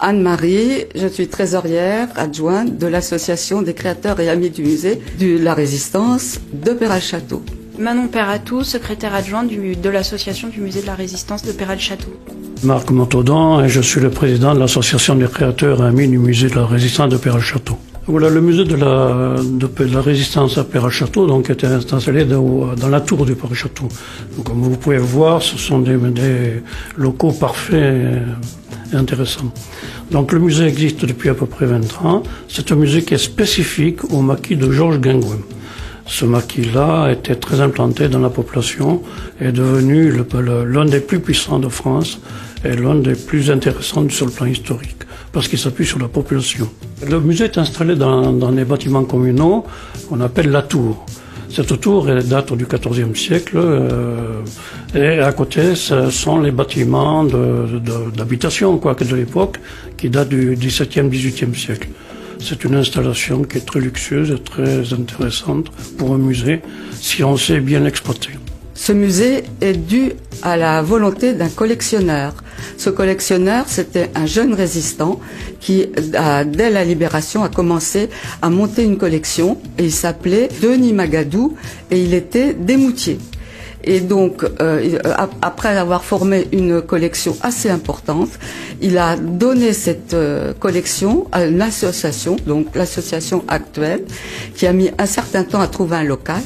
Anne-Marie, je suis trésorière adjointe de l'association des créateurs et amis du musée de la Résistance de Péral-Château. Manon Perratou, secrétaire adjointe de l'association du musée de la Résistance de Péral-Château. Marc Montaudan, et je suis le président de l'association des créateurs et amis du musée de la Résistance de Péral-Château. Voilà, le musée de la Résistance à Péral-Château donc était installé dans la tour du Péral-Château. Comme vous pouvez voir, ce sont des locaux parfaits et intéressants. Donc le musée existe depuis à peu près 20 ans. C'est un musée qui est spécifique au maquis de Georges Guingouin. Ce maquis-là était très implanté dans la population et est devenu l'un des plus puissants de France et l'un des plus intéressants sur le plan historique, parce qu'il s'appuie sur la population. Le musée est installé dans des bâtiments communaux qu'on appelle la tour. Cette tour elle date du XIVe siècle et à côté ce sont les bâtiments d'habitation de l'époque qui datent du XVIIe, XVIIIe siècle. C'est une installation qui est très luxueuse et très intéressante pour un musée si on sait bien l'exploiter. Ce musée est dû à la volonté d'un collectionneur. Ce collectionneur, c'était un jeune résistant qui, dès la Libération, a commencé à monter une collection et il s'appelait Denis Magadou et il était d'émoutier. Et donc, après avoir formé une collection assez importante, il a donné cette collection à une association, donc l'association actuelle, qui a mis un certain temps à trouver un local.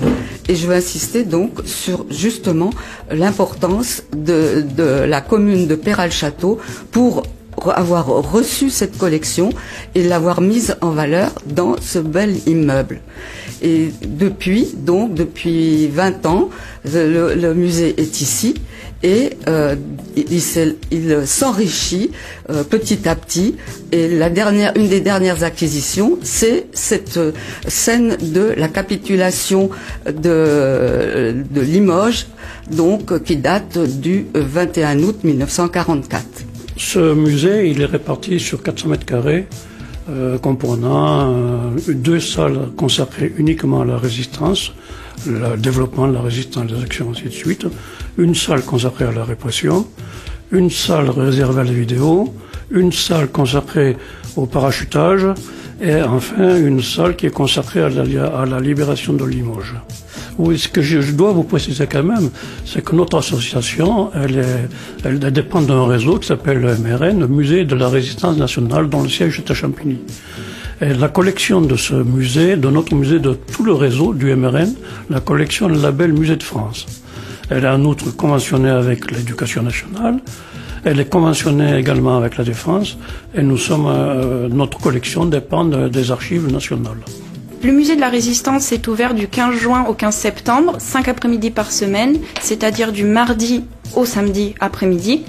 Et je veux insister donc sur justement l'importance de la commune de Péral-Château pour avoir reçu cette collection et l'avoir mise en valeur dans ce bel immeuble. Et depuis 20 ans, le musée est ici et il s'enrichit petit à petit. Et une des dernières acquisitions, c'est cette scène de la capitulation de Limoges, donc qui date du 21 août 1944. Ce musée, il est réparti sur 400 mètres carrés, comprenant 2 salles consacrées uniquement à la résistance, le développement de la résistance, des actions, ainsi de suite, une salle consacrée à la répression, une salle réservée à la vidéo, une salle consacrée au parachutage, et enfin une salle qui est consacrée à la libération de Limoges. Oui, ce que je dois vous préciser quand même, c'est que notre association, elle dépend d'un réseau qui s'appelle le MRN, le Musée de la Résistance Nationale, dont le siège est à Champigny. Et la collection de ce musée, de notre musée, de tout le réseau du MRN, la collection le label Musée de France. Elle est en outre conventionnée avec l'Éducation nationale, elle est conventionnée également avec la Défense, et notre collection dépend des archives nationales. Le musée de la Résistance est ouvert du 15 juin au 15 septembre, 5 après-midi par semaine, c'est-à-dire du mardi au samedi après-midi,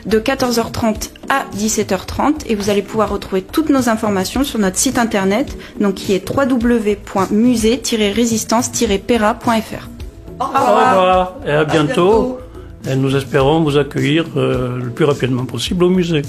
de 14h30 à 17h30, et vous allez pouvoir retrouver toutes nos informations sur notre site internet, donc qui est www.musée-résistance-pera.fr. Au revoir et à bientôt. Et nous espérons vous accueillir le plus rapidement possible au musée.